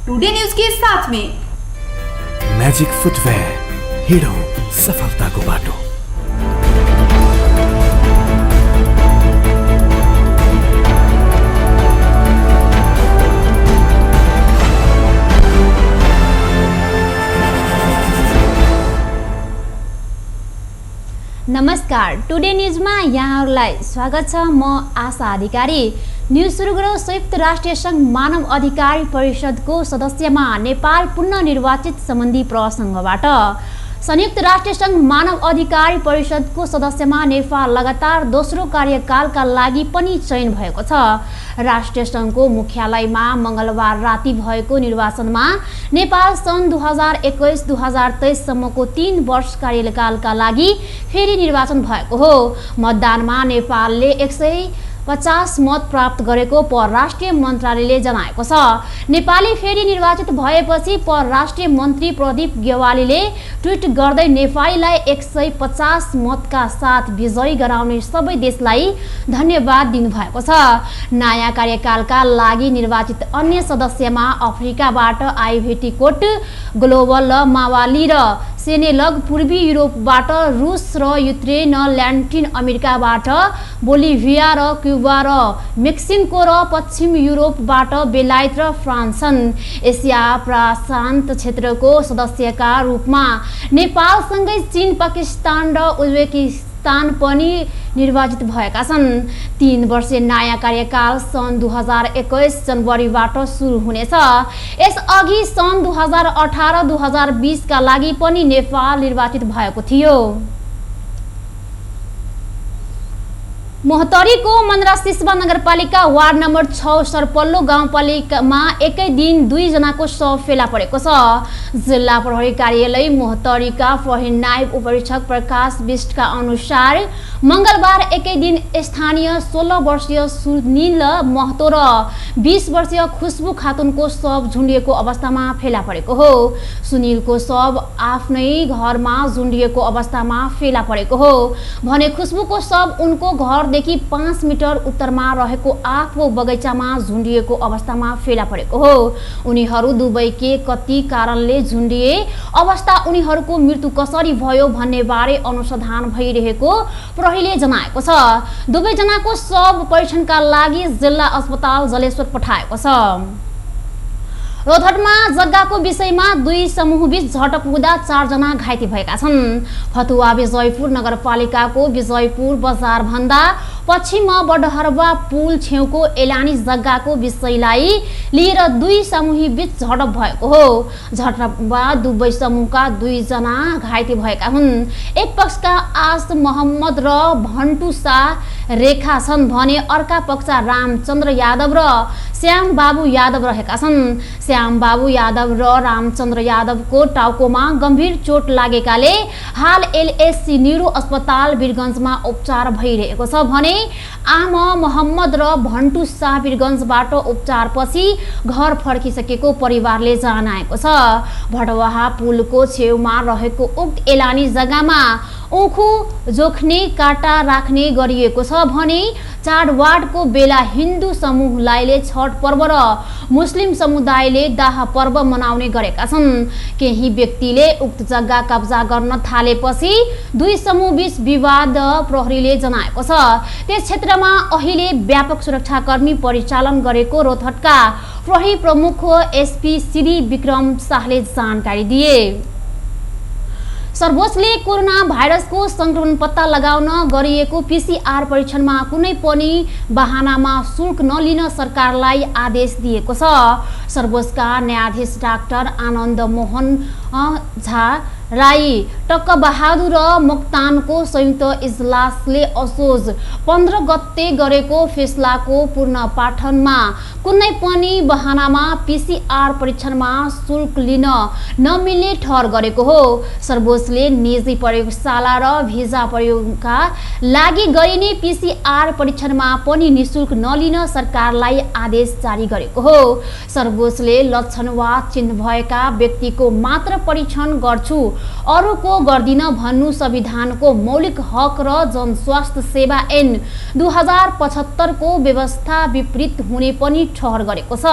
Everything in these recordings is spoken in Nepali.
टुडे न्यूज के साथ में मैजिक फुटवेयर, हिडो सफलताको बाटो। नमस्कार, टुडे न्यूजमा यहाँहरूलाई स्वागत छ। म आशा अधिकारी। न्यूज सुरु गरौँ। संयुक्त राष्ट्रिय संघ मानव अधिकार परिषदको सदस्यमा नेपाल पुनर्निर्वाचित सम्बन्धी प्रसङ्गबाट। संयुक्त राष्ट्रिय संघ मानव अधिकार परिषदको सदस्यमा नेपाल लगातार दोस्रो कार्यकालका लागि पनि चयन भएको छ। राष्ट्रिय संघको मुख्यालयमा मंगलबार राति भएको निर्वाचनमा नेपाल सन् 2021-2023 सम्मको 3 वर्ष कार्यकालका लागि फेरि निर्वाचन भएको हो। मतदानमा नेपालले 150 मत प्राप्त गरेको परराष्ट्रिय मन्त्रालयले जनाएको छ। नेपालले फेरि निर्वाचित भएपछि परराष्ट्रिय मन्त्री प्रदीप गेवालीले ट्विट गर्दै नेपालीलाई 150 मतका साथ विजयी गराउने सबै देशलाई धन्यवाद दिनुभएको छ। नयाँ कार्यकालका लागि निर्वाचित अन्य सदस्यमा अफ्रिकाबाट आइभरी कोस्ट, ग्लोबल मावाली र सेनेलग, पूर्वी युरोपबाट रुस र युक्रेन, ल्याटिन अमेरिकाबाट बोलिभिया र क्युबा र मेक्सिको र पश्चिम युरोपबाट बेलायत र फ्रान्स छन्। एसिया प्रशान्त क्षेत्रको सदस्यका रूपमा नेपालसँगै चीन, पाकिस्तान र उज्बेकिस्तान पनि निर्वाचित भएका छन्। 3 वर्षीय नयाँ कार्यकाल सन् 2021 जनवरीबाट सुरु हुनेछ। यसअघि सन् 2018-2020 का लागि पनि नेपाल निर्वाचित भएको थियो। मोहतरीको मन्द्रा सिस्वा नगरपालिका वार्ड नम्बर 6 सरपल्लो गाउँपालिकामा एकै दिन 2 जनाको शव फेला परेको छ। जिल्ला प्रहरी कार्यालय मोहतरीका प्रहरी नायब उपरीक्षक प्रकाश बिष्टका अनुसार मंगलबार एकै दिन स्थानीय 16 वर्षीय सुनिल महतो र 20 वर्षीय खुशबु खातुनको शव झुन्डिएको अवस्थामा फेला परेको हो। सुनिलको शव आफ्नै घरमा झुन्डिएको अवस्थामा फेला परेको हो भने खुशबुको शव उनको घरदेखि 5 मिटर उत्तरमा रहेको आफू बगैँचामा झुन्डिएको अवस्थामा फेला परेको हो। उनीहरू दुवै के कति कारणले झुन्डिए, अवस्था उनीहरूको मृत्यु कसरी भयो भन्ने बारे अनुसन्धान भइरहेको प्रहरीले जनाएको छ। दुवै जनाको शव परीक्षणका लागि जिल्ला अस्पताल जलेश्वर पठाएको छ। रोहतडमा जग्गाको विषयमा 2 समूहबीच झडप हुँदा 4 जना घाइते भएका छन्। फतुवा विजयपुर नगरपालिकाको विजयपुर बजार भन्दा पश्चिममा बडहरवा पुल छेउको एलानी जग्गाको विषयलाई लिएर 2 समूहबीच झडप भएको हो। झडपमा दुवै समूहका 2 जना घाइते भएका हुन्। एक पक्षका आस मोहम्मद र भन्टु शाह रेखा छन् भने अर्का पक्ष रामचन्द्र यादव र श्याम बाबु यादव रहेका छन्। श्याम बाबु यादव र रामचन्द्र यादवको टाउकोमा गम्भीर चोट लागेकाले हाल एलएससी न्युरो अस्पताल वीरगञ्जमा उपचार भइरहेको छ भने आम मोहम्मद र भन्टु शाह वीरगञ्जबाट उपचारपछि घर फर्किसकेको परिवारले जनाएको छ। भटवाहा पुलको छेउमा रहेको उक्त एलानी जग्गामा ऊखु जोख्ने काटा राख्ने गरिएको छ भने चाडवाडको बेला हिन्दू समुदायले छठ पर्व र मुस्लिम समुदायले दाह पर्व मनाउने गरेका छन्। केही व्यक्तिले उक्त जग्गा कब्जा गर्न थालेपछि 2 समूहबीच विवाद प्रहरीले जनाएको छ। त्यस क्षेत्रमा अहिले व्यापक सुरक्षाकर्मी परिचालन गरेको रोहतडका प्रहरी प्रमुख एसपी श्री विक्रम शाहले जानकारी दिए। सर्वोच्चले कोरोना भाइरसको संक्रमण पत्ता लगाउन गरिएको पीसीआर परीक्षणमा कुनै पनि बहानामा शुल्क नलिन सरकारलाई आदेश दिएको छ। सर्वोच्चका न्यायाधीश डाक्टर आनन्द मोहन झा राई, टक्क बहादुर र मोक्तानको संयुक्त इजलासले असोज 15 गते गरेको फैसलाको पूर्ण पाठनमा कुनै पनि बहानामा पीसीआर परीक्षणमा शुल्क लिन नमिल्ने ठहर गरेको हो। सर्वोच्चले निजी प्रयोगशाला र भिजा प्रयोगका लागि गरिने पीसीआर परीक्षणमा पनि निशुल्क नलिन सरकारलाई आदेश जारी गरेको हो। सर्वोच्चले लक्षण वा चिन्ह भएका व्यक्तिको मात्र परीक्षण गर्छु अरूको गर्दिन भन्नु संविधानको मौलिक हक र जनस्वास्थ्य सेवा ऐन 2075 को व्यवस्था विपरीत हुने पनि ठहर गरेको छ।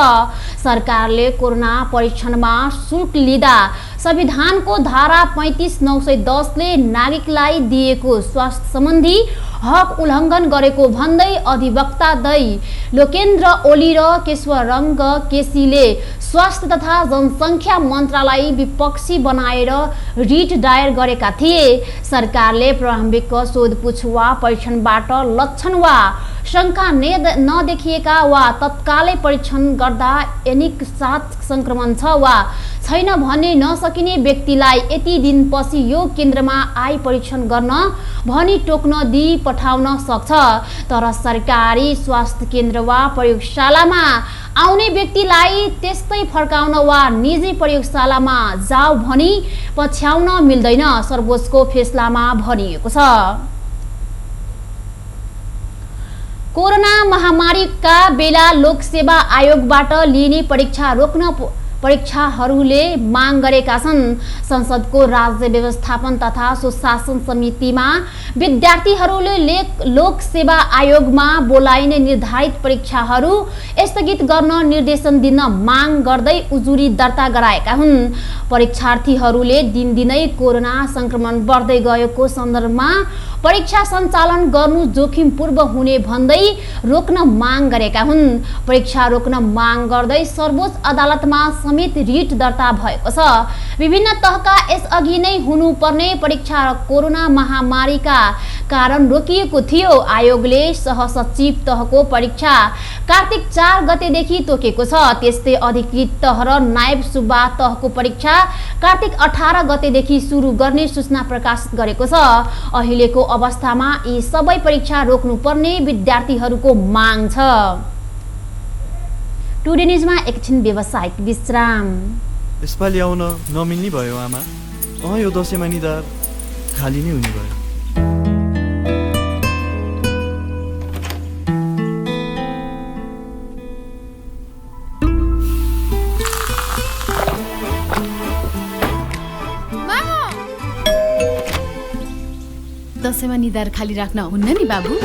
सरकारले कोरोना परीक्षणमा शुल्क लिँदा संविधानको धारा 35/910 ले नागरिकलाई दिएको स्वास्थ्य सम्बन्धी हक उल्लङ्घन गरेको भन्दै अधिवक्ता दई लोकेन्द्र ओली र केशवरङ्ग केसीले स्वास्थ्य तथा जनसङ्ख्या मन्त्रालय विपक्षी बनाएर रिट दायर गरेका थिए। सरकारले प्रारम्भिक सोधपुछ वा परीक्षणबाट लक्षण वा शङ्का नदेखिएका वा तत्कालै परीक्षण गर्दा एनिक साथ सङ्क्रमण छ वा छैन भन्ने नसकिने व्यक्तिलाई यति दिनपछि यो केन्द्रमा आई परीक्षण गर्न भनी टोक्न दिई पठाउन सक्छ। तर सरकारी स्वास्थ्य केन्द्र वा प्रयोगशालामा आउने व्यक्तिलाई त्यस्तै फर्काउन वा निजी प्रयोगशालामा जाऊ भनी पछ्याउन मिल्दैन, सर्वोच्चको फैसलामा भनिएको छ। कोरोना महामारीका बेला लोकसेवा आयोगबाट लिने परीक्षा रोक्न परीक्षाहरूले माग गरेका छन्। संसदको राज्य व्यवस्थापन तथा सुशासन समितिमा विद्यार्थीहरूले लोकसेवा आयोगमा बोलाइने निर्धारित परीक्षाहरू स्थगित गर्न निर्देशन दिन माग गर्दै उजुरी दर्ता गराएका हुन्। परीक्षार्थीहरूले दिनदिनै कोरोना संक्रमण बढ्दै गएको सन्दर्भमा परीक्षा सञ्चालन गर्नु जोखिमपूर्ण हुने भन्दै रोक्न माग गरेका हुन्। परीक्षा रोक्न माग गर्दै सर्वोच्च अदालतमा समेत रिट दर्ता भएको छ। विभिन्न तहका यसअघि नै हुनुपर्ने परीक्षा कोरोना महामारीका कारण रोकिएको थियो। आयोगले सहसचिव तहको परीक्षा कार्तिक 4 गतेदेखि तोकेको छ। त्यस्तै अधिकृत तह र नायब सुब्बा तहको परीक्षा कार्तिक 18 गतेदेखि सुरु गर्ने सूचना प्रकाशित गरेको छ। अहिलेको अवस्थामा यी सबै परीक्षा रोक्नुपर्ने विद्यार्थीहरूको माग छ। टुडे न्युजमा एकछिन व्यावसायिक विश्राम। यसपालि आउन नमिल्ने भयो आमा। यो दसैँमा निधार खाली नै हुने भयो। दसैँमा निधार खाली राख्न हुन्न नि बाबु।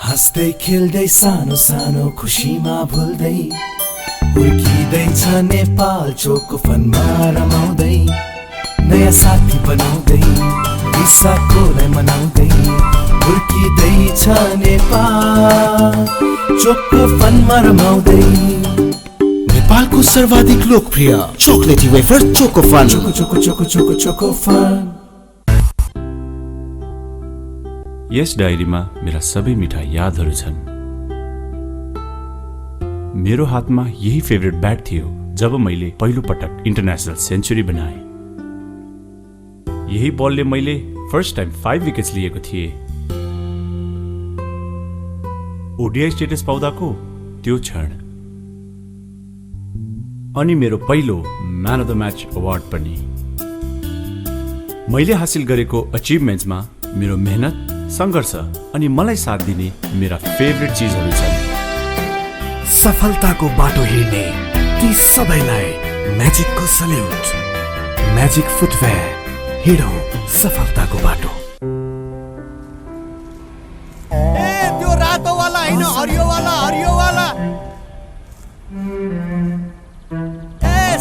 हाँस्दै खेल्दै सानो सानो खुसीमा भुल्दै हुर्किँदैछ नेपाल चोको फनमा रमाउँदै नयाँ साथी बनाउँदै विशाखोलाई मनाउँदै हुर्किँदैछ नेपाल चोको फनमा रमाउँदै। नेपालको सर्वाधिक लोकप्रिय चोकलेटी wafer Choco Fun. Choco Choco Choco Choco Choco Fun. यस डायरीमा मेरा सबै मिठा यादहरू छन्। मेरो हातमा यही फेभरेट ब्याट थियो जब मैले पहिलो पटक इन्टरनेसनल सेन्चुरी बनाए। यही बलले मैले फर्स्ट टाइम 5 विकेट्स लिएको थिएँ। ओडिआई स्टेटस पाउँदाको त्यो क्षण अनि मेरो पहिलो man of the match award पनि। मैले हासिल गरेको अचिभमेन्ट्समा मेरो मेहनत, संघर्ष अनि मलाई साथ दिने मेरा फेभरेट चीजहरू छन्। सफलताको बाटो हिँड्ने ती सबैलाई म्याजिकको सल्युट। म्याजिक फुटवेयर, हिँडौँ सफलताको बाटो। त्यो रातो वाला हैन, हरियो वाला, हरियो वाला।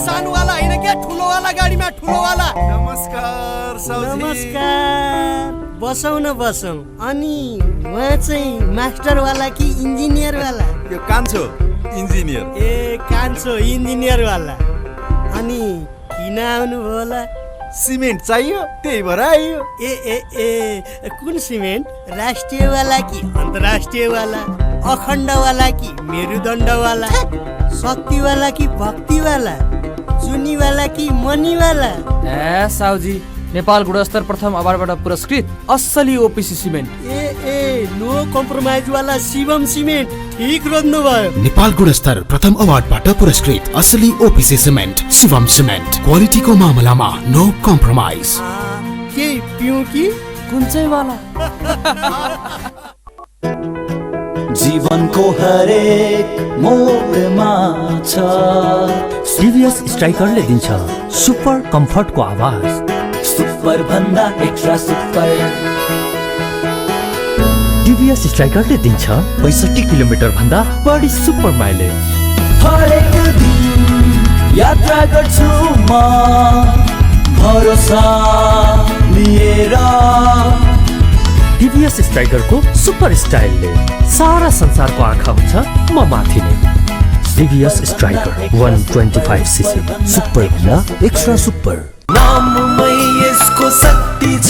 सानो वाला हैन क्या, ठुलो वाला गाडीमा ठुलो वाला। नमस्कार साउजी। नमस्कार। बसौँ न बसौँ। अनि उहाँ चाहिँ मास्टर वाला कि इन्जिनियर वाला? यो कान्छो इन्जिनियर। ए कान्छो इन्जिनियर वाला। अनि किन आउनु भयो होला? सिमेन्ट चाहियो त्यही भएर आइयो। ए ए ए कुन सिमेन्ट? राष्ट्रिय वाला कि अन्तर्राष्ट्रिय वाला? अखण्ड वाला कि मेरुदण्ड वाला? शक्ति वाला कि भक्ति वाला? चुनी वाला कि मनी वाला? ए साउजी, नेपाल गुणस्तर प्रथम अवार्डबाट पुरस्कृत असली ओपिसी सिमेन्ट। ए नो कम्प्रोमाइज वाला शिवम सिमेन्ट। ठीक रोज्नु भयो। नेपाल गुणस्तर प्रथम अवार्डबाट पुरस्कृत असली ओपिसी सिमेन्ट शिवम सिमेन्ट। क्वालिटीको मामलामा नो कम्प्रोमाइज। के पिउ कि कुन चाहिँ वाला? जीवनको हरेक मोडमा छ टिभीएस स्ट्राइकरले दिन्छ सुपर कम्फर्टको आवाज। सुपर भन्दा एक्स्ट्रा सुपर। टिभीएस स्ट्राइकरले दिन्छ 65 किलोमिटर भन्दा बढी सुपर माइलेज। हरेक दिन यात्रा गर्छु म भरोसा लिएर। टिभीएस स्ट्राइकरको सुपर स्टाइलले सारा संसारको आँखा हुन्छ म माथि नै। टिभीएस स्ट्राइकर 125 सीसी सुपर भन्दा एक्स्ट्रा सुपर। नाममै यसको शक्ति छ,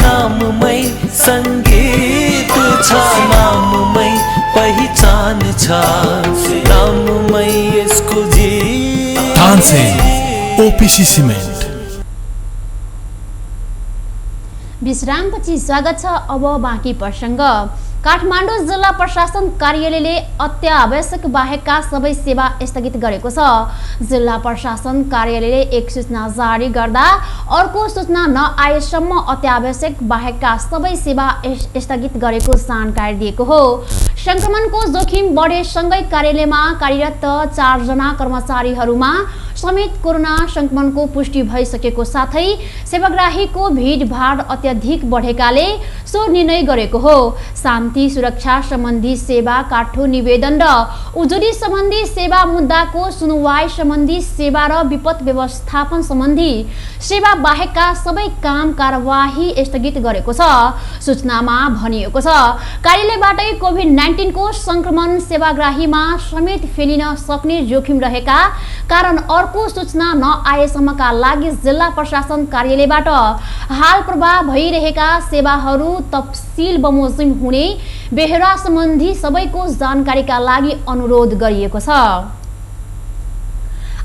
नाममै सङ्गीत छ, नाममै पहिचान छ, नाममै यसको जीत। Tansen OPC cement. विश्रामपछि स्वागत छ। अब बाँकी प्रसङ्ग। काठमाडौँ जिल्ला प्रशासन कार्यालयले अत्यावश्यक बाहेकका सबै सेवा स्थगित गरेको छ। जिल्ला प्रशासन कार्यालयले एक सूचना जारी गर्दा अर्को सूचना नआएसम्म अत्यावश्यक बाहेकका सबै सेवा स्थगित गरेको जानकारी दिएको हो। संक्रमणको जोखिम बढेसँगै कार्यालयमा कार्यरत 4 जना कर्मचारीहरूमा समेत कोरोना संक्रमणको पुष्टि भइसकेको साथै सेवाग्राहीको भिडभाड अत्याधिक बढेकाले सो निर्णय गरेको हो। शान्ति सुरक्षा सम्बन्धी सेवा, काठो निवेदन र उजुरी सम्बन्धी सेवा, मुद्दाको सुनवाई सम्बन्धी सेवा र विपद व्यवस्थापन सम्बन्धी सेवा बाहेकका सबै काम कारवाही स्थगित गरेको छ। सूचनामा भनिएको छ कार्यालयबाटै कोभिड-19 को संक्रमण सेवाग्राहीमा समेत फैलिन सक्ने जोखिम रहेका कारण अर्को सूचना नआएसम्मका लागि जिल्ला प्रशासन कार्यालयबाट हाल प्रभाव भइरहेका सेवाहरू तफसिल बमोजिम हुने बेहोरा सम्बन्धी सबैको जानकारीका लागि अनुरोध गरिएको छ।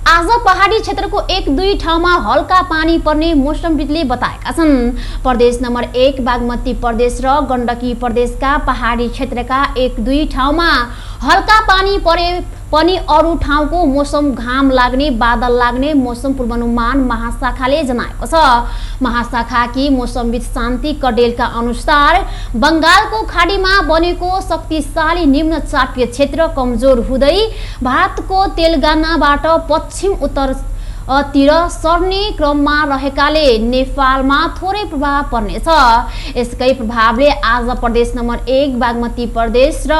आज पहाडी क्षेत्रको 1-2 ठाउँमा हल्का पानी पर्ने मौसमविदले बताएका छन्। प्रदेश नम्बर 1 बागमती प्रदेश र गण्डकी प्रदेशका पहाडी क्षेत्रका 1-2 ठाउँमा हल्का पानी परे पनि अरू ठाउँको मौसम घाम लाग्ने, बादल लाग्ने मौसम पूर्वानुमान महाशाखाले जनाएको छ। महाशाखाकी मौसमविद शान्ति कडेलका अनुसार बंगालको खाडीमा बनेको शक्तिशाली निम्न चापीय क्षेत्र कमजोर हुँदै भारतको तेलंगानाबाट पश्चिम उत्तरतिर सर्ने क्रममा रहेकाले नेपालमा थोरै प्रभाव पर्नेछ। यसकै प्रभावले आज प्रदेश नम्बर 1 बागमती प्रदेश र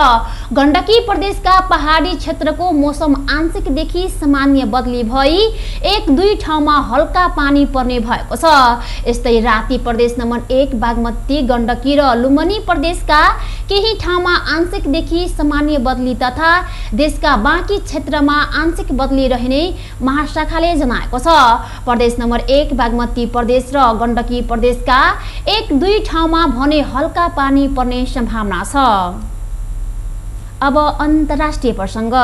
गण्डकी प्रदेशका पहाडी क्षेत्रको मौसम आंशिकदेखि सामान्य बदली भई 1-2 ठाउँमा हल्का पानी पर्ने भएको छ। यस्तै राति प्रदेश नम्बर 1 बागमती, गण्डकी र लुम्बिनी प्रदेशका केही ठाउँमा आंशिकदेखि सामान्य बदली तथा देशका बाँकी क्षेत्रमा आंशिक बदली रहने महाशाखाले जनाएको छ। प्रदेश नम्बर 1 बागमती प्रदेश र गण्डकी प्रदेशका 1-2 ठाउँमा भने हल्का पानी पर्ने सम्भावना छ। अब अन्तर्राष्ट्रिय प्रसङ्ग।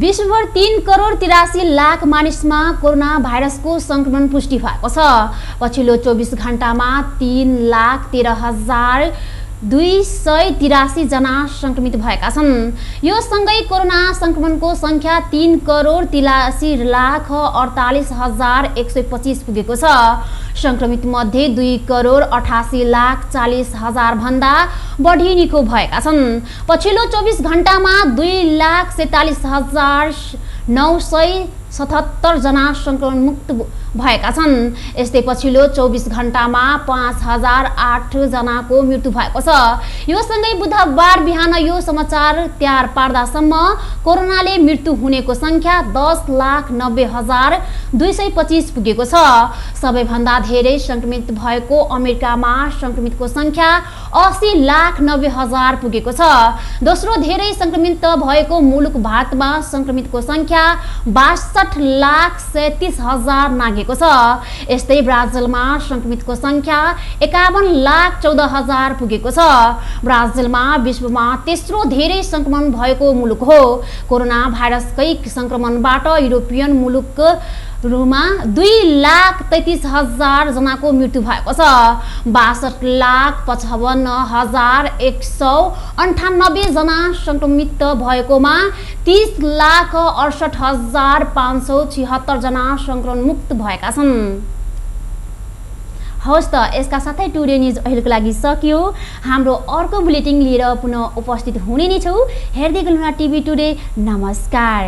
विश्वभर 3 करोड 83 लाख मानिसमा कोरोना भाइरसको संक्रमण पुष्टि भएको छ। पछिल्लो 24 घण्टामा 3,13,283 जना संक्रमित भएका छन्। यो सँगै कोरोना संक्रमणको संख्या 3 करोड 83 लाख 48,125 पुगेको छ। संक्रमित मध्ये 2 करोड 88 लाख 40 हजार भन्दा बढी निको भएका छन्। पछिल्लो 24 घण्टामा 2,47,977 जना संक्रमण मुक्त भएका छन्। यस्तै पछिल्लो 24 घण्टामा 5,008 जनाको मृत्यु भएको छ। यो सँगै बुधबार बिहान यो समाचार तयार पार्दासम्म कोरोनाले मृत्यु हुनेको संख्या 10,90,225 पुगेको छ। सबैभन्दा धेरै संक्रमित भएको अमेरिकामा संक्रमितको संख्या 80,90,000 पुगेको छ। दोस्रो धेरै संक्रमित भएको मुलुक भारतमा संक्रमितको संख्या 62,37,000 नागेको छ। यस्तै ब्राजिलमा संक्रमितको संख्या 51,14,000 पुगेको छ। ब्राजिलमा विश्वमा तेस्रो धेरै संक्रमण भएको मुलुक हो। कोरोना भाइरसकै संक्रमणबाट युरोपियन मुलुक रुमा 2,33,000 जनाको मृत्यु भएको छ। 62,55,198 जना संक्रमित भएकोमा 30,68,576 जना संक्रमणमुक्त भएका छन्। हवस् त यसका साथै टुडे न्युज अहिलेको लागि सकियो। हाम्रो अर्को बुलेटिन लिएर पुनः उपस्थित हुने नै छौँ। हेर्दै गर्नुहोला टिभी टुडे। नमस्कार।